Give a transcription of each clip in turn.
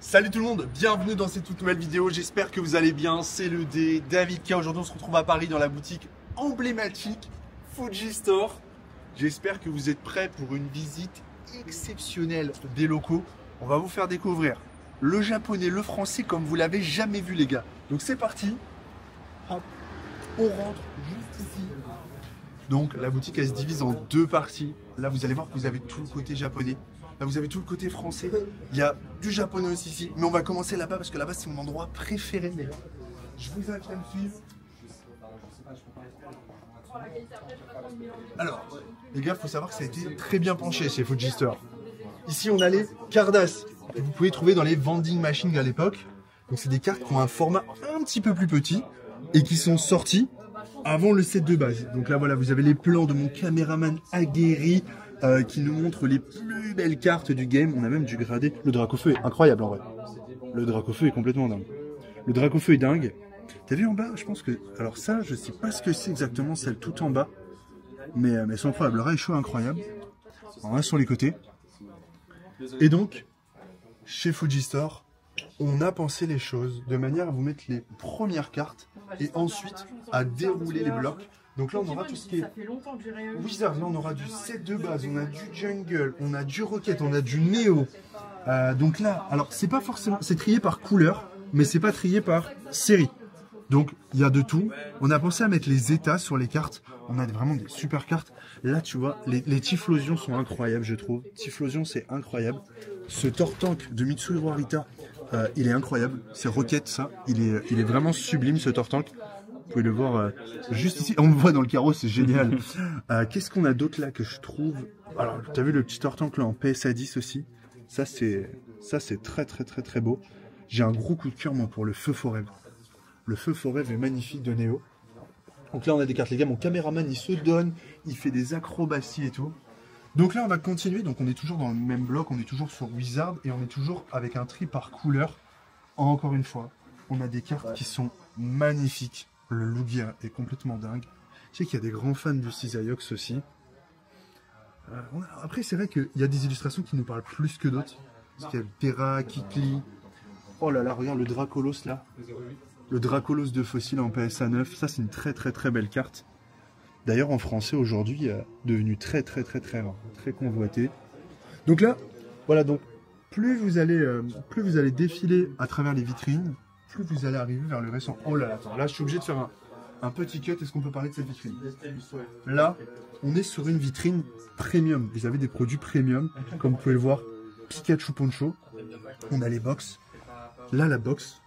Salut tout le monde, bienvenue dans cette toute nouvelle vidéo, j'espère que vous allez bien, c'est le D, David K. Aujourd'hui on se retrouve à Paris dans la boutique emblématique Fuji Store. J'espère que vous êtes prêts pour une visite exceptionnelle des locaux. On va vous faire découvrir le japonais, le français comme vous l'avez jamais vu les gars. Donc c'est parti, hop, on rentre juste ici. Donc la boutique elle se divise en deux parties. Là vous allez voir que vous avez tout le côté japonais. Là, vous avez tout le côté français. Il y a du japonais aussi ici. Mais on va commencer là-bas parce que là-bas, c'est mon endroit préféré. Les gars. Je vous invite à me suivre. Alors, les gars, il faut savoir que ça a été très bien penché chez Fuji Store. Ici, on a les Cardass que vous pouvez trouver dans les vending machines à l'époque. Donc, c'est des cartes qui ont un format un petit peu plus petit et qui sont sorties avant le set de base. Donc là, voilà, vous avez les plans de mon caméraman aguerri. Qui nous montre les plus belles cartes du game. On a même du gradé. Le Dracofeu est incroyable en vrai. Le Dracofeu est complètement dingue. Le Dracofeu est dingue. T'as vu en bas? Je pense que... Alors ça, je sais pas ce que c'est exactement, celle tout en bas. Mais c'est incroyable. Le Raichu est incroyable. On a sur les côtés. Et donc, chez Fuji Store, on a pensé les choses de manière à vous mettre les premières cartes et ensuite à dérouler les blocs. Donc là, on aura tout ce qui est Wizard, là, on aura du set de base, on a du Jungle, on a du Rocket, on a du Neo. Donc là, alors, c'est pas forcément, c'est trié par couleur, mais c'est pas trié par série. Donc, il y a de tout. On a pensé à mettre les états sur les cartes. On a vraiment des super cartes. Là, tu vois, les Typhlosions sont incroyables, je trouve. Typhlosion, c'est incroyable. Ce Tortank de Mitsuhiro Arita, il est incroyable. C'est Rocket, ça. Il est vraiment sublime, ce Tortank. Vous pouvez le voir juste ici. On me voit dans le carreau, c'est génial. Qu'est-ce qu'on a d'autre là que je trouve? Alors, tu as vu le petit Tortank là en PSA 10 aussi. Ça, c'est très beau. J'ai un gros coup de cœur, moi, pour le Feu Forever. Le Feu Forever est magnifique de Neo. Donc là, on a des cartes. Les gars, mon caméraman, il se donne. Il fait des acrobaties et tout. Donc là, on va continuer. Donc, on est toujours dans le même bloc. On est toujours sur Wizard. Et on est toujours avec un tri par couleur. Encore une fois, on a des cartes qui sont magnifiques. Le Lugia est complètement dingue. Je sais qu'il y a des grands fans du Cisaiox aussi. Après, c'est vrai qu'il y a des illustrations qui nous parlent plus que d'autres. Parce qu'il y a le Terra, Kikli. Oh là là, regarde le Dracolos là. Le Dracolos de Fossile en PSA 9. Ça, c'est une très belle carte. D'ailleurs, en français, aujourd'hui, devenu très rare. Très convoité. Donc là, voilà, donc plus vous allez défiler à travers les vitrines, plus vous allez arriver vers le récent. Oh là là, attends, là je suis obligé de faire un petit cut. Est-ce qu'on peut parler de cette vitrine? Là, on est sur une vitrine premium. Vous avez des produits premium, comme vous pouvez le voir. Pikachu Poncho. On a les box. Là, la box,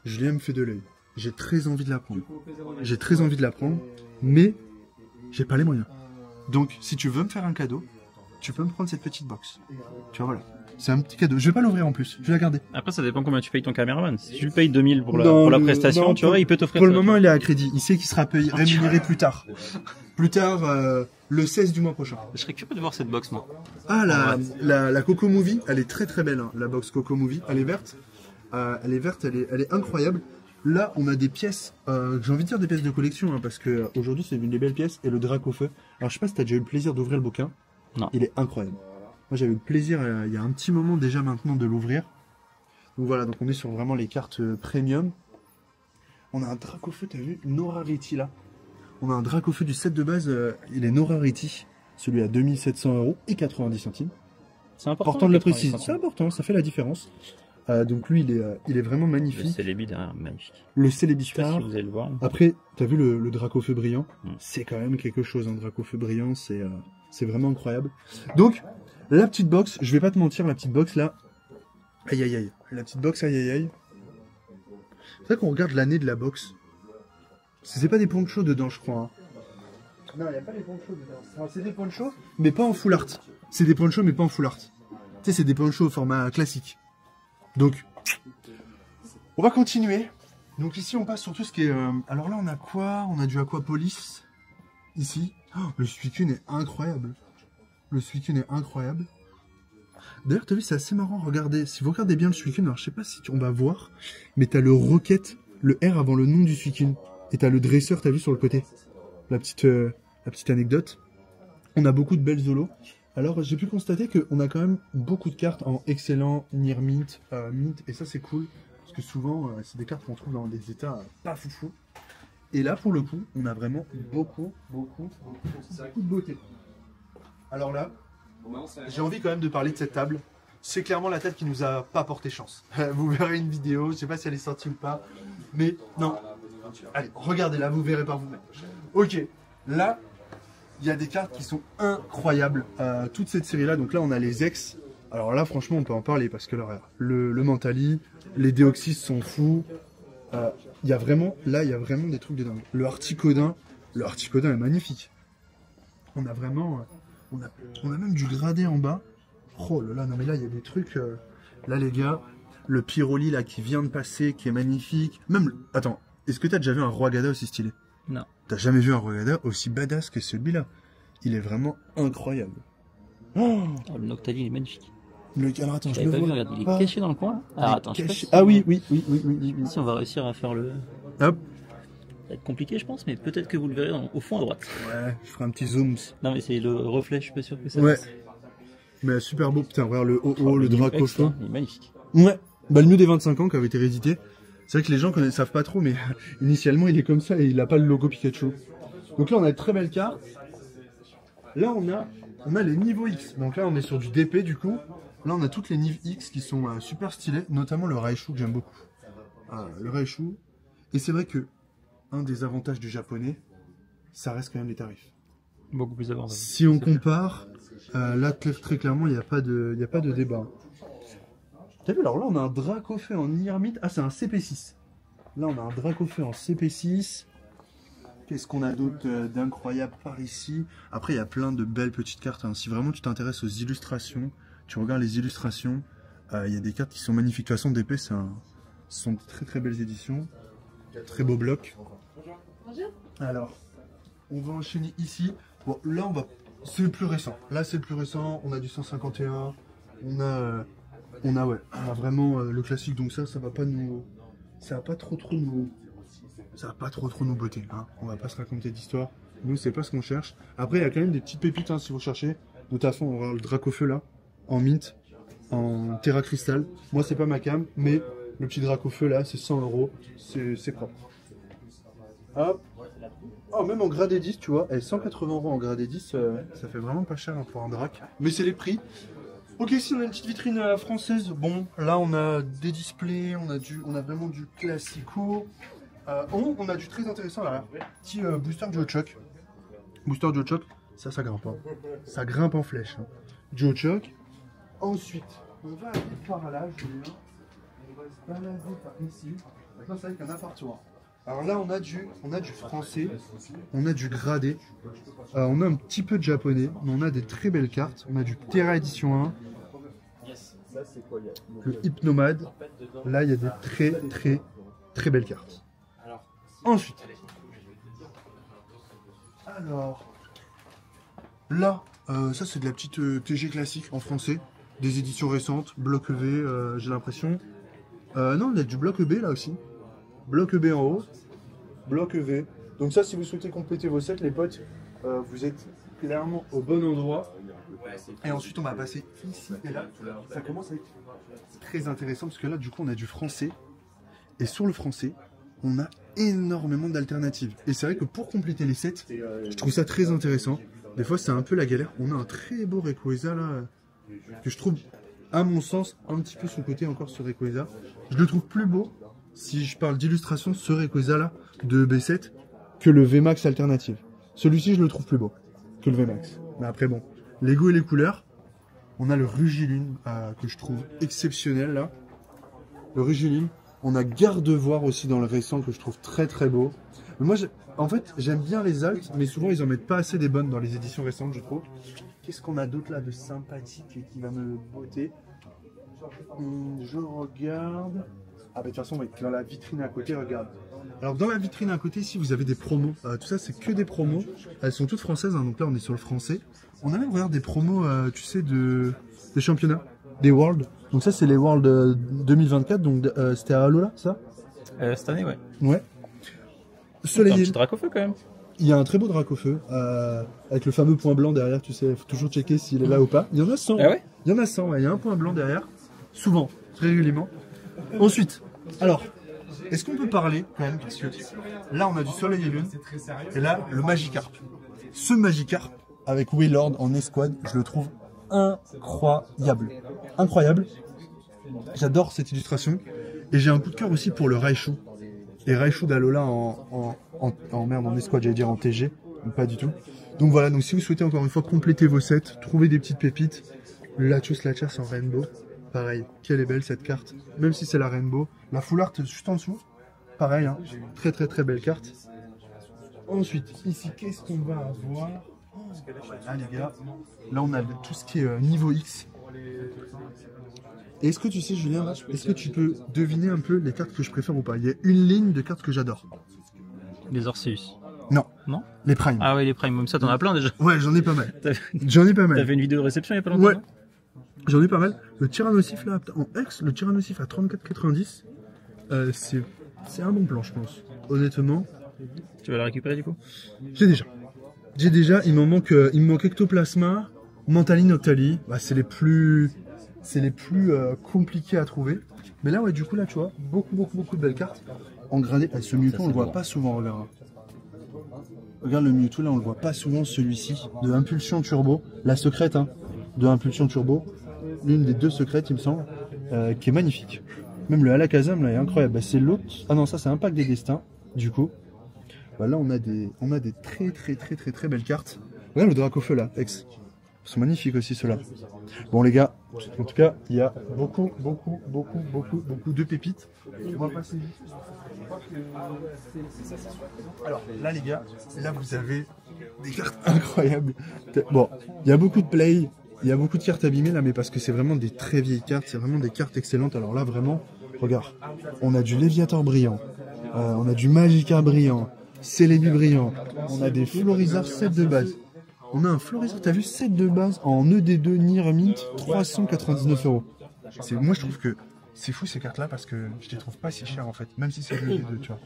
je l'ai même fait de l'œil. J'ai très envie de la prendre. Mais j'ai pas les moyens. Donc, si tu veux me faire un cadeau, tu peux me prendre cette petite box. Tu vois, voilà. C'est un petit cadeau. Je vais pas l'ouvrir en plus. Je vais la garder. Après, ça dépend combien tu payes ton caméraman. Si tu lui payes 2000 pour la prestation, non, tu vois, il peut t'offrir. Pour le moment, il est à crédit. Il sait qu'il sera rémunéré plus tard. Le 16 du mois prochain. Je serais curieux de voir cette box, moi. Ah, la Coco Movie, elle est très belle. Hein. La box Coco Movie, elle est verte. Elle est incroyable. Là, on a des pièces, j'ai envie de dire des pièces de collection, hein, parce que aujourd'hui c'est une des belles pièces. Et le Dracofeu. Alors, je sais pas si tu as déjà eu le plaisir d'ouvrir le bouquin. Non. Il est incroyable. Moi, j'avais eu le plaisir, il y a un petit moment déjà maintenant, de l'ouvrir. Donc voilà, donc on est sur vraiment les cartes premium. On a un Dracofeu, t'as vu, no rarity là. On a un Dracofeu du set de base, il est no rarity. Celui à 2700 € et 90 centimes. C'est important de le préciser. C'est important, ça fait la différence. Donc lui, il est vraiment magnifique. Le Célébi derrière, magnifique. Le Célébi je sais pas si vous allez le voir. Après, t'as vu le Dracofeu brillant. C'est quand même quelque chose, un Dracofeu brillant, c'est vraiment incroyable. Donc, la petite box, je vais pas te mentir, la petite box là, aïe aïe aïe, la petite box aïe aïe aïe. C'est vrai qu'on regarde l'année de la box. C'est pas des ponchos dedans, je crois. Hein. Non, il n'y a pas des ponchos dedans. C'est des ponchos, mais pas en full art. C'est des ponchos, mais pas en full art. Tu sais, c'est des ponchos au format classique. Donc, on va continuer. Donc ici, on passe sur tout ce qui est... Alors là, on a quoi? On a du Aquapolis, ici. Oh, le Suicune est incroyable. Le Suicune est incroyable. D'ailleurs, t'as vu, c'est assez marrant. Regardez, si vous regardez bien le Suicune, alors je sais pas si on va voir, mais t'as le Rocket, le R avant le nom du Suicune. Et t'as le dresseur, t'as vu sur le côté. La petite anecdote. On a beaucoup de belles zolos. Alors, j'ai pu constater qu'on a quand même beaucoup de cartes en excellent, near mint, mint, et ça c'est cool, parce que souvent, c'est des cartes qu'on trouve dans des états pas foufou. Et là, pour le coup, on a vraiment beaucoup de beauté. Alors là, j'ai envie quand même de parler de cette table. C'est clairement la table qui nous a pas porté chance. Vous verrez une vidéo, je sais pas si elle est sortie ou pas, mais non. Allez, regardez-la, vous verrez par vous-même. Ok, là, il y a des cartes qui sont incroyables. Toute cette série-là, donc là, on a les ex. Alors là, franchement, on peut en parler parce que là, le Mentali, les Déoxys sont fous. Il y a vraiment des trucs de dingue. Le Articodin est magnifique. On a vraiment, on a même du gradé en bas. Oh là là, non mais là il y a des trucs. Là les gars, le Pyroli là qui vient de passer, qui est magnifique. Même, attends, est-ce que t'as déjà vu un Roagada aussi stylé? Non. T'as jamais vu un Roagada aussi badass que celui-là? Il est vraiment incroyable. Oh, le Noctali il est magnifique. Alors attends, je l'avais le pas vois. vu, regarde, il est caché dans le coin. Alors attends, je sais pas si... Ah oui. Si on va réussir à faire le... Hop. Ça va être compliqué je pense, mais peut-être que vous le verrez au fond à droite. Ouais, je ferai un petit zoom. Non mais c'est le reflet, je suis pas sûr que ça Ouais. passe. Mais super beau, putain, regarde le haut, le Dracofeu. Il est magnifique. Ouais. Bah le mieux des 25 ans qui avait été réédité. C'est vrai que les gens ne savent pas trop, mais initialement il est comme ça et il a pas le logo Pikachu. Donc là on a de très belles cartes. Là on a les niveaux X. Donc là on est sur du DP du coup. Là on a toutes les niveaux X qui sont super stylées, notamment le Raichu que j'aime beaucoup. Le Raichu. Et c'est vrai que un des avantages du japonais, ça reste quand même les tarifs. Beaucoup plus abordable. Si on compare, là très clairement il n'y a pas de débat. T'as vu, alors là on a un Dracofeu en Nirmite. Ah c'est un CP6. Là on a un Dracofeu en CP6. Qu'est-ce qu'on a d'autre d'incroyable par ici? Après il y a plein de belles petites cartes. Hein. Si vraiment tu t'intéresses aux illustrations, tu regardes les illustrations, il y a des cartes qui sont magnifiques. De toute façon DP ce sont de très très belles éditions. Très beau bloc. Alors, on va enchaîner ici. Bon là c'est le plus récent. Là c'est le plus récent. On a du 151. On a vraiment le classique, donc ça va pas trop nous botter, hein. On va pas se raconter d'histoire. Nous, c'est pas ce qu'on cherche. Après, il y a quand même des petites pépites, hein, si vous cherchez. Notamment, on va le Dracofeu là, en mint, en Terra Cristal. Moi, c'est pas ma cam, mais le petit Dracofeu là, c'est 100 €. C'est propre. Hop. Oh, même en gradé 10, tu vois. 180 € en gradé 10, ça fait vraiment pas cher hein, pour un Drac. Mais c'est les prix. Ok, si on a une petite vitrine française, bon, là on a des displays, on a vraiment du classico. On a du très intéressant là, petit booster Geochoc. Booster Geochoc, ça grimpe pas. Ça grimpe en flèche. Hein. Geochoc. Ensuite, on va aller par là, Julien. On va se balader par ici. Maintenant, c'est avec un appartement. Alors là, on a du français, on a du gradé, on a un petit peu de japonais, mais on a des très belles cartes. On a du Terra Edition 1, le Hypnomade. Là, il y a des très belles cartes. Ensuite, alors, là, ça c'est de la petite TG classique en français, des éditions récentes, bloc EV, j'ai l'impression. Non, il y a du bloc EB là aussi. Bloc EB en haut, bloc EV. Donc ça, si vous souhaitez compléter vos sets, les potes, vous êtes clairement au bon endroit. Et ensuite, on va passer ici et là. Ça commence à être très intéressant parce que là, du coup, on a du français. Et sur le français, on a énormément d'alternatives. Et c'est vrai que pour compléter les sets, je trouve ça très intéressant. Des fois, c'est un peu la galère. On a un très beau Rayquaza là, que je trouve, à mon sens, un petit peu sous-côté encore ce Rayquaza. Je le trouve plus beau, si je parle d'illustration, ce Rayquaza là, de B7, que le VMAX alternative. Celui-ci, je le trouve plus beau que le VMAX. Mais après, bon, les goûts et les couleurs. On a le Rugilune, que je trouve exceptionnel là. Le Rugilune. On a Gardevoir aussi dans le récent que je trouve très beau. Mais moi, en fait, j'aime bien les altes, mais souvent ils en mettent pas assez des bonnes dans les éditions récentes, je trouve. Qu'est-ce qu'on a d'autre là de sympathique et qui va me botter? Je regarde. Ah bah de toute façon, oui, dans la vitrine à côté, regarde. Alors dans la vitrine à côté, ici, vous avez des promos. Tout ça, c'est que des promos. Elles sont toutes françaises, hein, donc là, on est sur le français. On a même, regarde, des promos, tu sais, des championnats, des Worlds. Donc ça, c'est les Worlds 2024, donc c'était à Alola, ça cette année, ouais. Ouais. C'est un petit Dracofeu quand même. Il y a un très beau drac au feu, avec le fameux point blanc derrière, tu sais, faut toujours checker s'il est là ou pas. Il y en a 100. Ah ouais? Il y en a 100, ouais. Il y a un point blanc derrière, souvent, très régulièrement. Ensuite, alors, est-ce qu'on peut parler quand même, parce que là on a du Soleil et Lune, et là le Magikarp. Ce Magikarp, avec Wailord en escouade, je le trouve incroyable. Incroyable. J'adore cette illustration. Et j'ai un coup de cœur aussi pour le Raichu. Et Raichu d'Alola en escouade, j'allais dire en TG, mais pas du tout. Donc voilà, donc si vous souhaitez encore une fois compléter vos sets, trouver des petites pépites, le Latios Lachers en Rainbow, pareil, quelle est belle cette carte, même si c'est la Rainbow. La Full Art juste en dessous, pareil, hein, très très très belle carte. Ensuite, ici, qu'est-ce qu'on va avoir? Là les gars, là on a tout ce qui est niveau X. Et est-ce que tu sais, Julien, est-ce que tu peux deviner un peu les cartes que je préfère ou pas? Il y a une ligne de cartes que j'adore. Les Orseus. Non. Non? Les Primes. Ah ouais, les Primes, même ça, t'en as plein déjà. Ouais, j'en ai pas mal. J'en ai pas mal. T'as fait une vidéo de réception il y a pas longtemps? Ouais. J'en ai pas mal. Le Tyrannosif là, en X, le Tyrannosif à 34,90, c'est un bon plan, je pense. Honnêtement. Tu vas la récupérer du coup? J'ai déjà, il me manque Ectoplasma, Mantaline, Octali. Bah, c'est les plus compliqués à trouver. Mais là, ouais, du coup, là, tu vois, beaucoup de belles cartes. En gradé, ce Mewtwo, on le voit pas souvent, regarde. Regarde le Mewtwo, là, on le voit pas souvent, celui-ci. De Impulsion Turbo, la secrète, hein, de Impulsion Turbo. L'une des deux secrètes, il me semble, qui est magnifique. Même le Alakazam, là, est incroyable. Bah, c'est l'autre. Ah non, ça, c'est Impact des Destins, du coup. Bah, là, on a des très belles cartes. Regarde le Dracofeu, là, Ex. Ils sont magnifiques aussi, ceux-là. Bon, les gars, en tout cas, il y a beaucoup de pépites. On va passer vite. Alors, là, les gars, là, vous avez des cartes incroyables. Bon, il y a beaucoup de play, il y a beaucoup de cartes abîmées, là, mais parce que c'est vraiment des très vieilles cartes, c'est vraiment des cartes excellentes. Alors là, vraiment, regarde, on a du Léviator brillant, on a du Magikarp brillant, Celebi brillant, on a des Florizards 7 de base. On a un Florizarre, t'as vu, 7 de base en ED2 Nier Mint, 399 €. Moi je trouve que c'est fou ces cartes là parce que je les trouve pas si chères en fait, même si c'est le ED2, tu vois.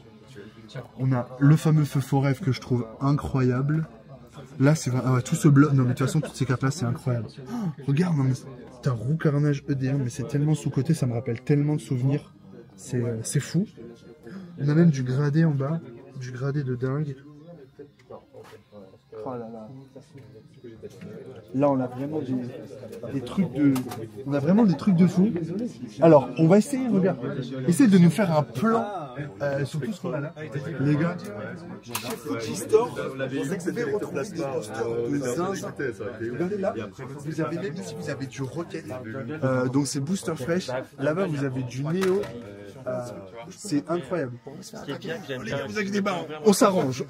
On a le fameux Feu Forêt que je trouve incroyable. Là c'est ah ouais, tout ce bloc, non mais de toute façon toutes ces cartes là c'est incroyable. Oh, regarde, non mais t'as Roux Carnage ED1, mais c'est tellement sous-côté, ça me rappelle tellement de souvenirs. C'est fou. On a même du gradé en bas, du gradé de dingue. Oh là là. Là, on a vraiment des trucs de fou. Alors, on va essayer, regarde, essayer de nous faire un plan sur tout ce qu'on a là. Les gars, chez Fujistore, vous pouvez retrouver des boosters de zinzin. Regardez là, vous avez même ici, vous avez du Rocket. Donc c'est booster fresh. Là-bas, vous avez du Néo. C'est incroyable. Vous inquiétez pas, on s'arrange.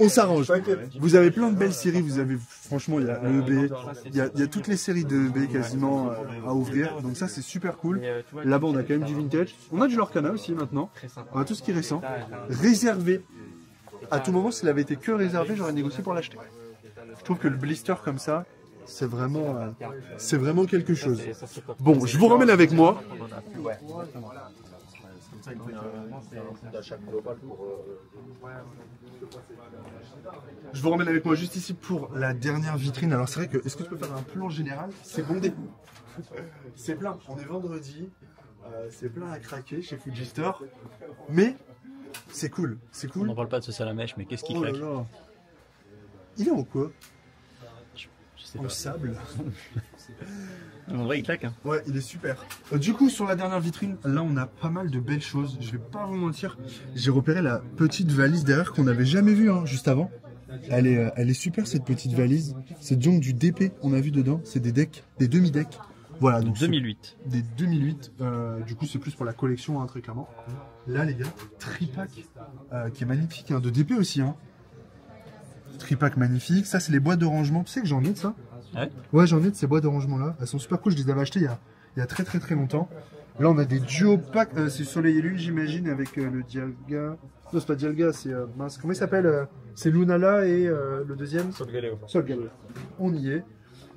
Vous avez plein de belles séries. Vous avez, franchement, il y a le EB, il y a toutes les séries de EB quasiment à ouvrir. Donc ça, c'est super cool. Là-bas, on a quand même du vintage. On a du Lorcana aussi maintenant. On a tout ce qui est récent. Réservé. À tout moment, s'il avait été que réservé, j'aurais négocié pour l'acheter. Je trouve que le blister comme ça, c'est vraiment quelque chose. Bon, je vous ramène avec moi. Je vous ramène avec moi juste ici pour la dernière vitrine. Alors c'est vrai que, est-ce que tu peux faire un plan général? C'est bondé. C'est plein. On est vendredi. C'est plein à craquer chez Fujistore. Mais c'est cool. C'est cool. On n'en parle pas de ce salamèche, mais qu'est-ce qui claque? Là. Il est en quoi? Je sais en pas. Sable. En vrai, il claque. Hein. Ouais, il est super. Du coup, sur la dernière vitrine, là, on a pas mal de belles choses. Je vais pas vous mentir. J'ai repéré la petite valise derrière qu'on n'avait jamais vue hein, juste avant. Elle est super, cette petite valise. C'est donc du DP, on a vu dedans. C'est des decks, des demi-decks. Voilà, donc 2008. Des 2008. Du coup, c'est plus pour la collection, hein, très clairement. Là, les gars, tripack qui est magnifique. Hein, de DP aussi. Hein. Tripack magnifique. Ça, c'est les boîtes de rangement. Tu sais que j'en ai de ça? Ouais, j'en ai de ces boîtes de rangement là. Elles sont super cool. Je les avais achetées il y a très longtemps. Là, on a des duo packs. C'est Soleil et Lune, j'imagine, avec le Dialga. Non, c'est pas Dialga, c'est mince. Comment il s'appelle? C'est Lunala et le deuxième Solgaleo. Solgaleo. On y est.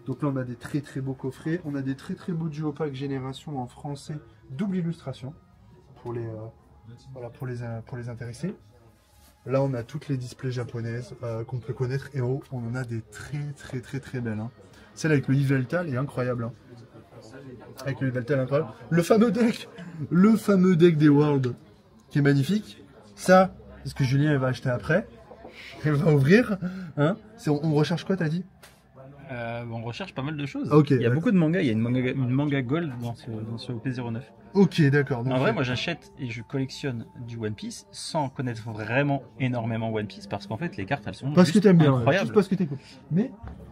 Donc là, on a des très beaux coffrets. On a des très beaux duo packs Génération en français, double illustration pour les, voilà, pour les intéressés. Là, on a toutes les displays japonaises qu'on peut connaître. Et en haut, on en a des très belles. Hein. Celle avec le Yveltal est incroyable. Hein. Avec le Yveltal incroyable. Le fameux deck des Worlds qui est magnifique. Ça, c'est ce que Julien il va acheter après. Il va ouvrir. Hein. On recherche quoi, t'as dit? On recherche pas mal de choses. Okay, il y a beaucoup de mangas. Il y a une manga gold dans ce OP09. Ok, d'accord. En vrai, moi j'achète et je collectionne du One Piece sans connaître vraiment énormément One Piece parce qu'en fait les cartes elles sont parce que t'aimes bien, incroyables. juste parce que t'es cool. Mais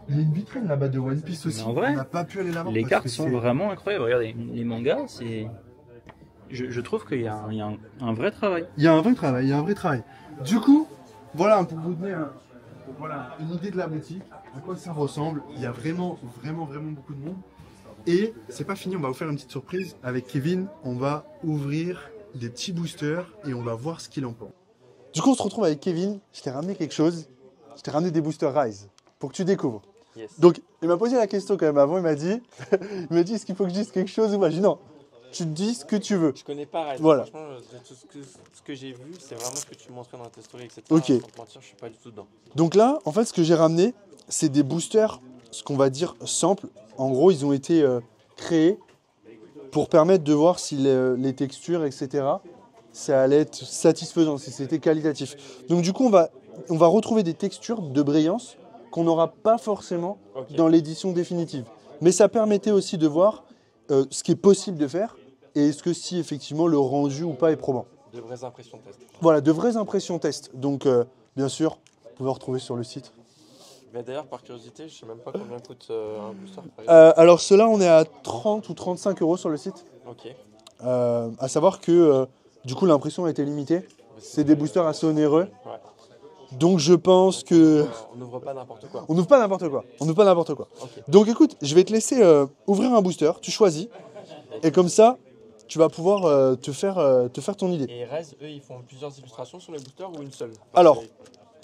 il y a une vitrine là-bas de One Piece aussi. En vrai, on n'a pas pu aller là-bas. Les cartes sont vraiment incroyables. Regardez, les mangas, c'est. Je trouve qu'il y a un vrai travail. Il y a un vrai travail. Du coup, voilà pour vous donner une idée de la boutique, à quoi ça ressemble. Il y a vraiment beaucoup de monde. Et c'est pas fini, on va vous faire une petite surprise. Avec Kevin, on va ouvrir des petits boosters et on va voir ce qu'il en pense. Du coup, on se retrouve avec Kevin. Je t'ai ramené quelque chose. Je t'ai ramené des boosters Rise pour que tu découvres. Yes. Donc, il m'a posé la question quand même avant. Il m'a dit, est-ce qu'il faut que je dise quelque chose ou pas? J'ai dit non. Tu te dis ce que tu veux. Je connais pas Rise. Voilà. Franchement, ce que j'ai vu, c'est vraiment ce que tu montrais dans tes stories, etc. Ok. Sans te mentir, je suis pas du tout dedans. Donc là, en fait, ce que j'ai ramené, c'est des boosters, ce qu'on va dire simples. En gros, ils ont été créés pour permettre de voir si les textures, etc., ça allait être satisfaisant, si c'était qualitatif. Donc du coup, on va retrouver des textures de brillance qu'on n'aura pas forcément dans l'édition définitive. Mais ça permettait aussi de voir ce qui est possible de faire et est-ce que si effectivement le rendu ou pas est probant. De vraies impressions test. Voilà, de vraies impressions test. Donc bien sûr, vous pouvez retrouver sur le site. Mais d'ailleurs, par curiosité, je sais même pas combien coûte un booster. Alors ceux-là, on est à 30 ou 35 € sur le site. Ok. À savoir que du coup l'impression a été limitée. C'est des boosters assez onéreux. Ouais. Donc je pense que... On n'ouvre pas n'importe quoi. On n'ouvre pas n'importe quoi. Okay. Donc écoute, je vais te laisser ouvrir un booster, tu choisis. Et comme ça, tu vas pouvoir te faire ton idée. Et Rise, eux, ils font plusieurs illustrations sur les boosters ou une seule? Alors,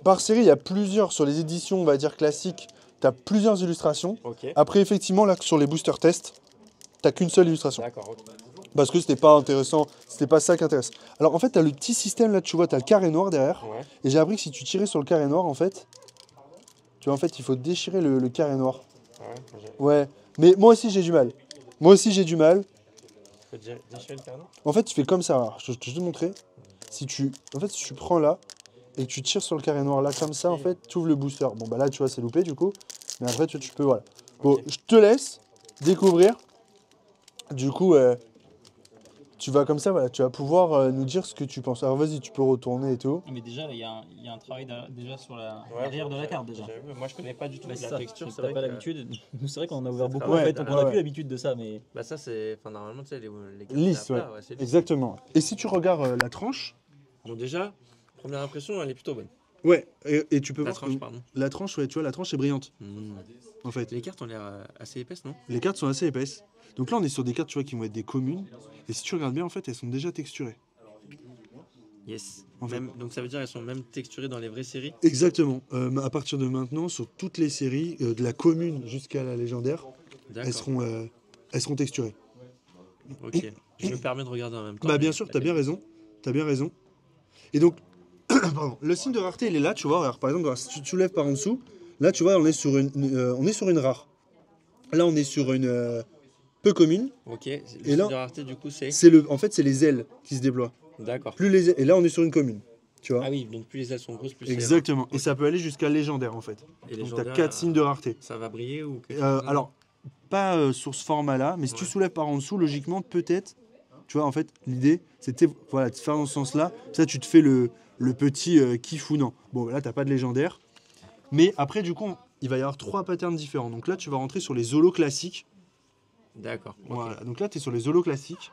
par série, il y a plusieurs, sur les éditions, on va dire classiques, tu as plusieurs illustrations. Okay. Après, effectivement, là, sur les boosters test, tu n'as qu'une seule illustration. D'accord, ok. Parce que c'était pas intéressant, c'était pas ça qui intéresse. Alors en fait, tu as le petit système là, tu vois, tu as le carré noir derrière. Ouais. Et j'ai appris que si tu tirais sur le carré noir, en fait, tu vois, en fait, il faut déchirer le carré noir. Ouais, mais moi aussi j'ai du mal. Tu peux déchirer le carré noir? En fait, tu fais comme ça. Alors, je vais te montrer. Si tu prends là et que tu tires sur le carré noir là comme ça, en fait, tu ouvres le booster. Bon bah là, tu vois, c'est loupé du coup. Mais après, tu peux, voilà. Bon, je te laisse découvrir. Du coup, tu vas comme ça, voilà, tu vas pouvoir nous dire ce que tu penses. Alors vas-y, tu peux retourner et tout. Mais déjà, il y a un travail déjà sur l'arrière de la carte déjà. Moi, je connais pas du tout Bah, la ça, texture. c'est vrai pas l'habitude. Nous, c'est vrai qu'on en a ouvert beaucoup Ouais, en fait, donc on ouais. n'a plus l'habitude de ça. Mais Bah ça, c'est... Enfin, normalement, tu sais, les cartes, Lisse, c'est à ouais. plat, c'est lisse. Exactement. Et si tu regardes la tranche, Bon, déjà, première impression, elle est plutôt bonne. ouais, et tu peux La voir tranche, que pardon. la tranche, ouais, tu vois, la tranche est brillante, Mmh. en fait. Les cartes ont l'air assez épaisses, non? Les cartes sont assez épaisses. Donc là, on est sur des cartes, tu vois, qui vont être des communes. Et si tu regardes bien, en fait, elles sont déjà texturées. Yes. En fait. Donc ça veut dire qu'elles sont même texturées dans les vraies séries? Exactement. À partir de maintenant, sur toutes les séries, de la commune jusqu'à la légendaire, elles D'accord. seront texturées. Ok. Je me permets de regarder en même temps. Bah bien sûr, t'as bien raison. Et donc, pardon, le signe de rareté, il est là, tu vois. Alors, par exemple, si tu soulèves par en dessous, là, tu vois, on est sur une rare. Là, on est sur une peu commune. Ok. Le Et signe là- de rareté, du coup, c'est... En fait, c'est les ailes qui se déploient. D'accord. Et là, on est sur une commune. Tu vois. Ah oui, donc plus les ailes sont grosses, plus c'est Exactement. Et ça peut aller jusqu'à légendaire, en fait. rare. Et Donc, tu as légendaire, 4 signes de rareté. Ça va briller ou quelque chose? Alors, pas sur ce format-là, mais si tu Ouais. soulèves par en dessous, logiquement, peut-être, tu vois, en fait, l'idée, c'était voilà, de faire dans ce sens-là. Ça, tu te fais le petit kiff ou non. Bon, là, t'as pas de légendaire. Mais après, du coup, il va y avoir 3 patterns différents. Donc là, tu vas rentrer sur les holos classiques. D'accord. ok. Voilà. Donc là, tu es sur les holos classiques.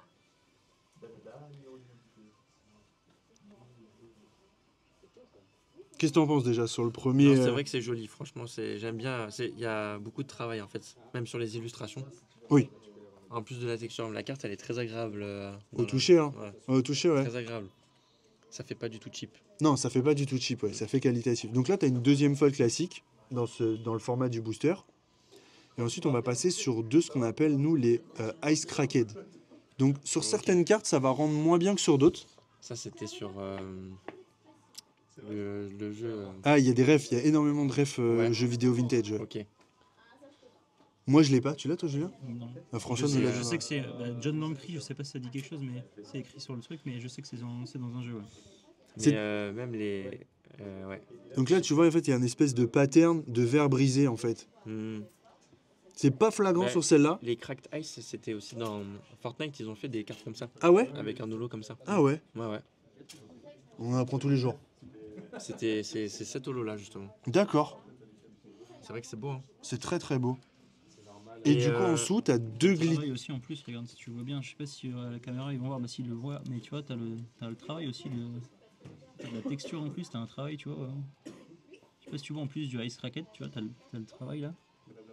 Qu'est-ce que tu en penses déjà sur le premier Non, c'est vrai que c'est joli, franchement, j'aime bien. Il y a beaucoup de travail en fait, même sur les illustrations. Oui. En plus de la texture, la carte elle est très agréable. Au toucher, hein. Ouais, Au toucher, ouais. très agréable. Ça fait pas du tout cheap. Non, ça fait pas du tout cheap, ouais. Ça fait qualitatif. Donc là, tu as une deuxième folle classique dans le format du booster. Et ensuite, on va passer sur ce qu'on appelle, nous, les Ice Cracked. Donc, sur certaines cartes, ça va rendre moins bien que sur d'autres. Ça c'était sur le jeu. Ah, il y a des refs, il y a énormément de refs Ouais. jeux vidéo vintage. Ouais. Ok. Moi, je l'ai pas. Tu l'as, toi, Julien? Non. François je, nous sais, l'a je dit. sais que c'est John Lancry, je sais pas si ça dit quelque chose, mais c'est écrit sur le truc, mais je sais que c'est dans un jeu. Ouais. C'est- Mais même les. Ouais. Donc là, tu vois, en fait, il y a une espèce de pattern de verre brisé, en fait. Hmm. C'est pas flagrant Ouais. sur celle-là. Les Cracked Ice, c'était aussi dans Fortnite, ils ont fait des cartes comme ça, Ah ouais? avec un holo comme ça. Ah ouais? Ouais, ouais. On en apprend tous les jours. C'est cet holo-là, justement. D'accord. C'est vrai que c'est beau, hein. C'est très très beau. Et du coup, en dessous, t'as deux Le glitch. travail aussi en plus, regarde si tu vois bien, je sais pas si à la caméra ils vont voir, bah s'ils le voient, mais tu vois, t'as le travail aussi, t'as de la texture en plus, t'as un travail, tu vois. Je sais pas si tu vois en plus du Ice Racket, tu vois, t'as le travail là.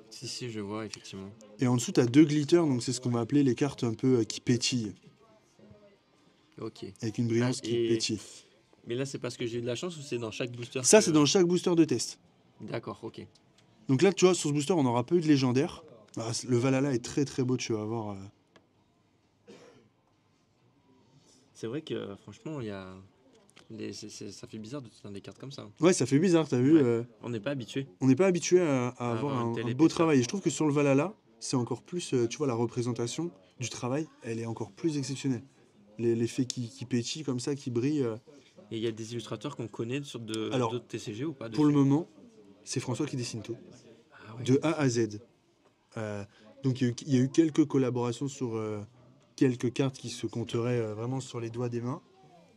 Si, je vois, effectivement. Et en dessous, t'as deux glitters, donc c'est ce qu'on va appeler les cartes un peu qui pétillent. Ok. Avec une brillance Ah, qui et- pétille. Mais là, c'est parce que j'ai eu de la chance ou c'est dans chaque booster Ça, que- c'est dans chaque booster de test. D'accord, ok. Donc là, tu vois, sur ce booster, on n'aura pas eu de légendaire. Ah, le Valhalla est très très beau, tu vas voir. C'est vrai que, franchement, il y a. Ça fait bizarre de tenir des cartes comme ça. Ouais, ça fait bizarre, t'as vu. Ouais. On n'est pas habitué. On n'est pas habitué à avoir avoir une un telle beau épaisseur. travail. Et je trouve que sur le Valhalla, c'est encore plus, tu vois, la représentation du travail, elle est encore plus exceptionnelle. L'effet qui pétille comme ça, qui brille. Et il y a des illustrateurs qu'on connaît sur Alors, d'autres TCG ou pas Pour le dessus moment, c'est François qui dessine tout, Ah ouais. de A à Z. Donc il y a eu quelques collaborations sur quelques cartes qui se compteraient vraiment sur les doigts des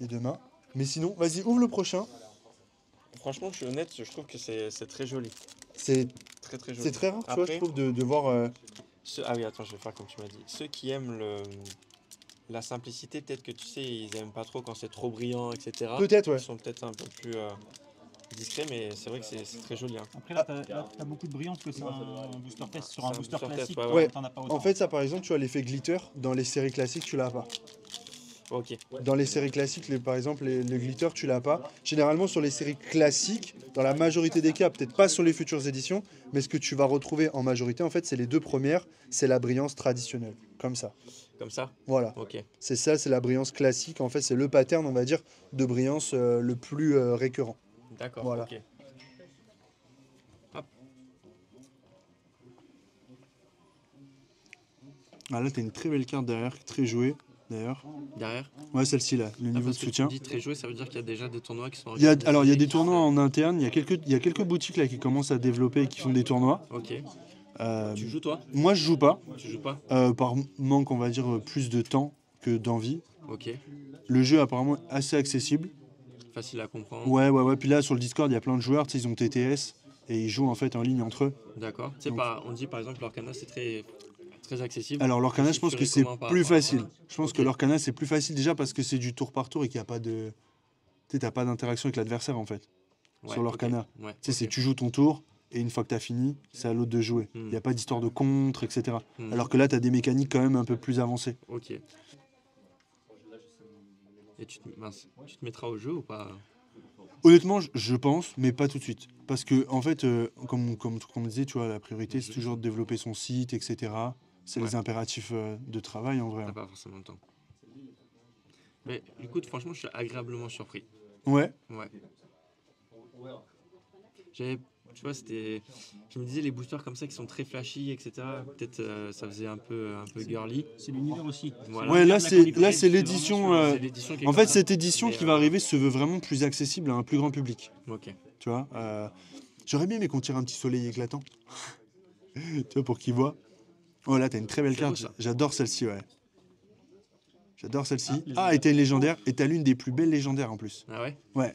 deux mains. Mais sinon, vas-y, ouvre le prochain. Franchement, je suis honnête, je trouve que c'est très joli. C'est Très très joli. c'est très rare, tu vois, je Après, trouve, de voir... Ah oui, attends, je vais faire comme tu m'as dit. Ceux qui aiment la simplicité, peut-être que tu sais, ils aiment pas trop quand c'est trop brillant, etc. Peut-être, ouais. Ils sont peut-être un peu plus discrets, mais c'est vrai que c'est très joli. Hein. Après là, t'as beaucoup de brillance que c'est un booster test. Sur un C'est un booster booster classique, test, ouais, ouais. t'en as pas autant. En fait, ça, par exemple, tu vois, l'effet glitter, dans les séries classiques, tu l'as pas. Ok. Dans les séries classiques, par exemple, le glitter, tu l'as pas. Généralement, sur les séries classiques, dans la majorité des cas, peut-être pas sur les futures éditions, mais ce que tu vas retrouver en majorité, en fait, c'est les deux premières, c'est la brillance traditionnelle, comme ça. Comme ça. Voilà. Ok. C'est ça, c'est la brillance classique. En fait, c'est le pattern, on va dire, de brillance le plus récurrent. D'accord. Voilà. Ok. Ah, là, t'as une très belle carte derrière, très jouée, d'ailleurs. Derrière. Ouais, celle-ci, là, le niveau de Parce que soutien. tu dis très joué, ça veut dire qu'il y a déjà des tournois qui sont. Alors, il y a des tournois en interne, il y a quelques boutiques là qui commencent à développer et qui font des tournois. Ok. Euh, Tu joues toi moi, je joue pas, Tu joues pas par manque, on va dire, plus de temps que d'envie. Ok. Le jeu, apparemment, est assez accessible. Facile à comprendre. Ouais. Puis là, sur le Discord, il y a plein de joueurs, tu sais, ils ont TTS et ils jouent en fait en ligne entre eux. D'accord. Tu sais, Donc- on dit par exemple l'Orcana, c'est très accessible. Alors, l'Orcana, je pense que c'est Comment par plus rapport à ça facile. Je pense que Ok. l'Orcana, c'est plus facile déjà parce que c'est du tour par tour et qu'il n'y a pas de. Tu sais, t'as pas d'interaction avec l'adversaire en fait. Ouais, sur l'Orcana. ok. Ouais, Tu sais, c'est ok. tu joues ton tour et une fois que tu as fini, c'est à l'autre de jouer. Il Hmm. n'y a pas d'histoire de contre, etc. Hmm. Alors que là, tu as des mécaniques quand même un peu plus avancées. Ok. Et mince, tu te mettras au jeu ou pas Honnêtement, je pense, mais pas tout de suite. Parce que, en fait, comme on disait, tu vois, la priorité, c'est toujours de développer son site, etc. C'est les Ouais. impératifs de travail, en vrai. T'as pas forcément le temps. Mais écoute, franchement, je suis agréablement surpris. Ouais. Ouais. Tu vois, je me disais les boosters comme ça qui sont très flashy, etc. Peut-être ça faisait un peu girly. C'est l'univers aussi. Voilà. Ouais, là, La c'est qualité, c'est l'édition... vraiment C'est l'édition qui est En comme fait, ça. cette édition Mais, qui va arriver se veut vraiment plus accessible à un plus grand public. Ok. Tu vois j'aurais bien aimé qu'on tire un petit soleil éclatant. Tu vois, pour qu'il voit. Oh là, t'as une très belle C'est beau, carte. ça. J'adore celle-ci, ouais. J'adore celle-ci. Ah, Ah, et t'as une légendaire. Et t'as l'une des plus belles légendaires en plus. Ah ouais. Ouais.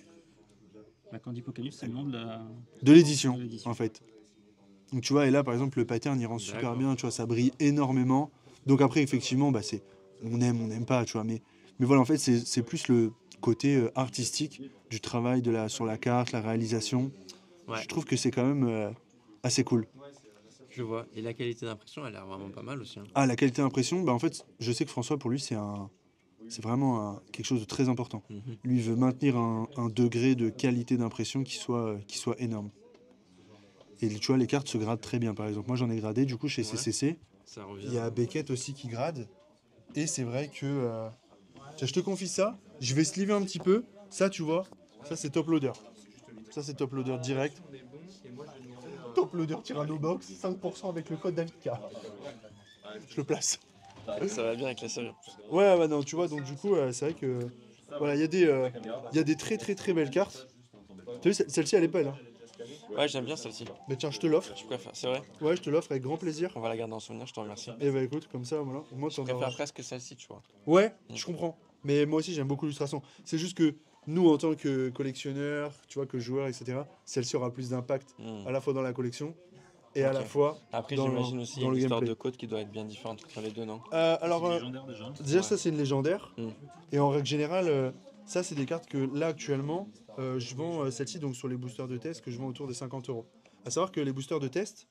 La Candipocalypse, c'est le nom de la. De l'édition, De l'édition. en fait. Donc tu vois, et là, par exemple, le pattern, il rend super D'accord. bien. Tu vois, ça brille énormément. Donc après, effectivement, bah, c'est... On n'aime pas, tu vois. Mais voilà, en fait, c'est plus le côté artistique du travail sur la carte, la réalisation. Ouais. Je trouve que c'est quand même assez cool. Je vois. Et la qualité d'impression, elle a l'air vraiment pas mal aussi. Hein. Ah, la qualité d'impression, bah en fait, je sais que François, pour lui, c'est vraiment quelque chose de très important. Mhm. Lui, il veut maintenir un degré de qualité d'impression qui soit énorme. Et tu vois, les cartes se gradent très bien, par exemple. Moi, j'en ai gradé, du coup, chez Ouais. CCC. Ça revient. Il y a Beckett aussi qui grade. Et c'est vrai que... Tiens, je te confie ça. Je vais sliver un petit peu. Ça, tu vois, Ça, c'est top loader. Ça, c'est top loader direct. Top loader Tyranno Box, 5% avec le code David K. Je le place. Ça va bien avec la série. Ouais, bah non, tu vois, donc du coup, c'est vrai que. Voilà, il y a des très très très belles cartes. T'as vu, celle-ci, elle est belle. Hein. Ouais, j'aime bien celle-ci. Mais tiens, je te l'offre. Je préfère, c'est vrai. Ouais, je te l'offre avec grand plaisir. On va la garder en souvenir, je te remercie. Et bah écoute, comme ça, voilà. Moi, Je t'en préfère auras. presque celle-ci, tu vois. Ouais, je comprends. Mais moi aussi, j'aime beaucoup l'illustration. C'est juste que nous, en tant que collectionneurs, tu vois, que joueurs, etc., celle-ci aura plus d'impact à la fois dans la collection et à Ok. la fois Après, dans, j'imagine aussi dans une le histoire gameplay. de code qui doit être bien différente entre les deux, non? Alors, C'est légendaire déjà. déjà, Ouais. ça, c'est une légendaire. Mm. Et en règle générale, ça, c'est des cartes que là, actuellement, je vends celle-ci donc sur les boosters de test que je vends autour des 50 €. À savoir que les boosters de test,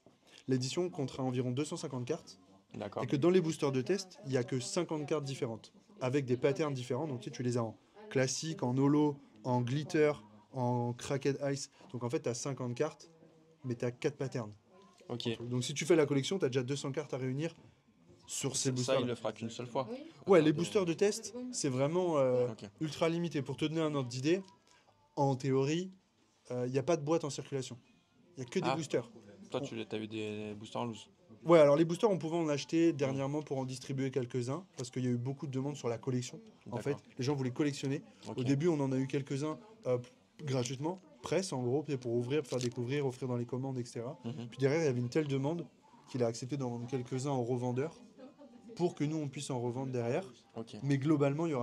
l'édition comptera environ 250 cartes. D'accord. Et que dans les boosters de test, il n'y a que 50 cartes différentes, avec des patterns différents. Donc tu les as en classique, en holo, en glitter, en cracked ice. Donc en fait, tu as 50 cartes, mais tu as 4 patterns. Ok. Donc si tu fais la collection, tu as déjà 200 cartes à réunir sur ces Ça, boosters. il le fera qu'une seule fois. Ouais, les boosters de test, c'est vraiment Ok. ultra limité. Pour te donner un ordre d'idée, en théorie, il n'y a pas de boîte en circulation. Il n'y a que des Ah. boosters. Toi, tu as eu des boosters en loose. Ouais, alors les boosters, on pouvait en acheter dernièrement pour en distribuer quelques-uns, parce qu'il y a eu beaucoup de demandes sur la collection. En fait, D'accord. les gens voulaient collectionner. Ok. Au début, on en a eu quelques-uns gratuitement, presse en gros, pour ouvrir, pour faire découvrir, offrir dans les commandes, etc. Mhm. Puis derrière, il y avait une telle demande qu'il a accepté d'en vendre quelques-uns aux revendeurs pour que nous, on puisse en revendre derrière. Ok. Mais globalement, il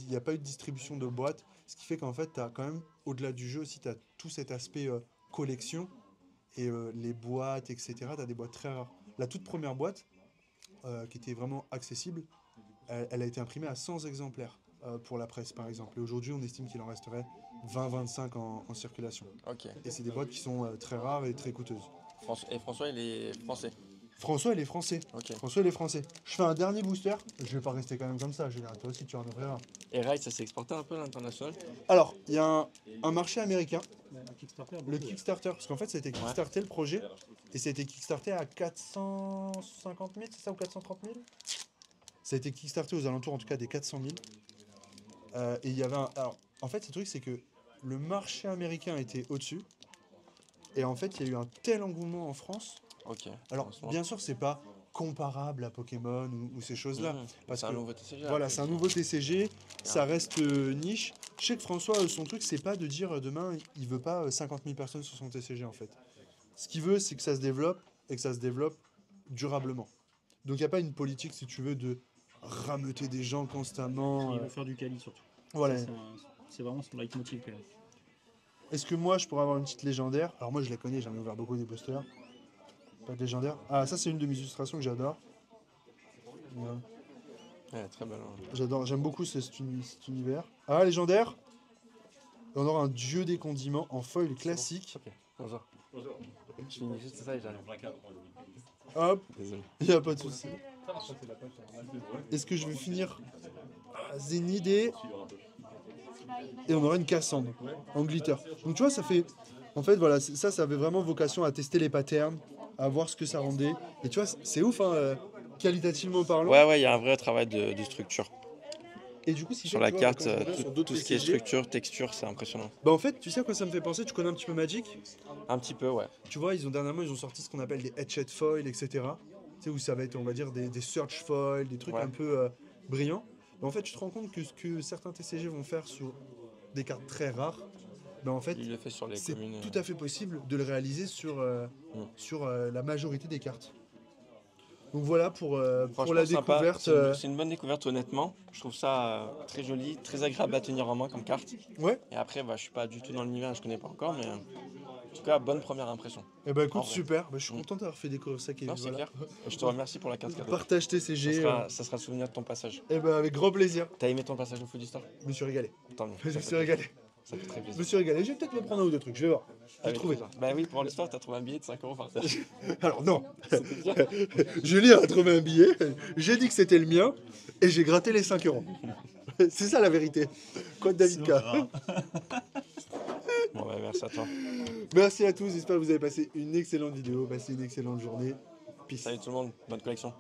n'y a pas eu de distribution de boîtes, ce qui fait qu'en fait, tu as quand même, au-delà du jeu aussi, tu as tout cet aspect collection et les boîtes, etc. Tu as des boîtes très rares. La toute première boîte, qui était vraiment accessible, elle a été imprimée à 100 exemplaires pour la presse, par exemple. Et aujourd'hui, on estime qu'il en resterait 20-25 en circulation. Ok. Et c'est des boîtes qui sont très rares et très coûteuses. Et François, il est français. François, il est français. Ok. François, il est français. Je fais un dernier booster. Je vais pas rester quand même comme ça. Julien, toi aussi, tu en ouvriras. Et Raid, ça s'est exporté un peu à l'international? Alors, il y a un marché américain, Kickstarter. le Kickstarter, parce qu'en fait, ça a été kickstarté le projet, et ça a été kickstarté à 450 000, c'est ça, ou 430 000? Ça a été kickstarté aux alentours, en tout cas, des 400 000. Et il y avait alors, en fait, le truc, c'est que le marché américain était au-dessus, et en fait, il y a eu un tel engouement en France. Ok. Alors, Franchement. bien sûr, c'est pas comparable à Pokémon ou ces choses-là. Mhm. Parce C'est un que, nouveau TCG. voilà, après, c'est un qui- nouveau TCG, ça reste niche. Je sais que François, son truc, c'est pas de dire demain, il veut pas 50 000 personnes sur son TCG en fait. Ce qu'il veut, c'est que ça se développe et que ça se développe durablement. Donc il n'y a pas une politique, si tu veux, de rameuter des gens constamment. Il veut faire du quali surtout. Voilà. Ça, c'est vraiment son leitmotiv quand même. Est-ce que moi, je pourrais avoir une petite légendaire? Alors moi, je la connais, j'en ai ouvert beaucoup des posters. Pas de légendaire. Ah, ça, c'est une de mes illustrations que j'adore. Voilà. Ouais, très belle. Hein. J'adore, j'aime beaucoup cet univers. Ah, légendaire. Et on aura un dieu des condiments en foil classique. Ok. Bonjour. Je finis juste ça et j'arrive. Hop, Désolé. il n'y a pas de souci. Est-ce que je vais finir Zénidé et on aura une Cassandre en glitter. Donc tu vois, ça fait... En fait, voilà, ça avait vraiment vocation à tester les patterns, à voir ce que ça rendait. Et tu vois, c'est ouf, hein, qualitativement parlant. Ouais, il y a un vrai travail de structure. Et du coup, ce qui Sur fait la que, tu vois, carte, quand je reviens sur d'autres tout ce qui est TCG, structure, texture, c'est impressionnant. Bah en fait, tu sais à quoi ça me fait penser? Tu connais un petit peu Magic? Un petit peu, ouais. Tu vois, dernièrement, ils ont sorti ce qu'on appelle des headshot foil, etc. Tu sais, où ça va être, on va dire, des search foil, des trucs Ouais. un peu brillants. Mais en fait, tu te rends compte que ce que certains TCG vont faire sur des cartes très rares, ben en fait, Il le fait sur les c'est communes. tout à fait possible de le réaliser sur, la majorité des cartes. Donc voilà pour Franchement, la sympa. découverte. C'est une bonne découverte, honnêtement. Je trouve ça très joli, très agréable à tenir en main comme carte. Ouais, Et après, bah, je suis pas du tout dans l'univers, je connais pas encore, mais en tout cas, bonne première impression. et ben En écoute, vrai. super. Ben, je suis content d'avoir fait découvrir ça, Kevin. Non, c'est Voilà. clair. Je te remercie pour la carte cadeau. Partage TCG. Ça sera souvenir de ton passage. Et ben avec grand plaisir. T'as aimé ton passage au Food Store? Je me suis régalé. Tant mieux. Je me Ça suis fait, régalé. ça fait très Je me plaisir. suis régalé. Je vais peut-être me prendre un ou deux trucs. Je vais voir. J'ai Avec trouvé. plaisir. Bah oui, pour l'histoire, t'as trouvé un billet de 5 € par terre. Alors non. Julien a trouvé un billet. J'ai dit que c'était le mien et j'ai gratté les 5 €. C'est ça la vérité. Code David K. Bon, bah merci à toi. Merci à tous. J'espère que vous avez passé une excellente vidéo, passé une excellente journée. Peace. Salut tout le monde, bonne collection.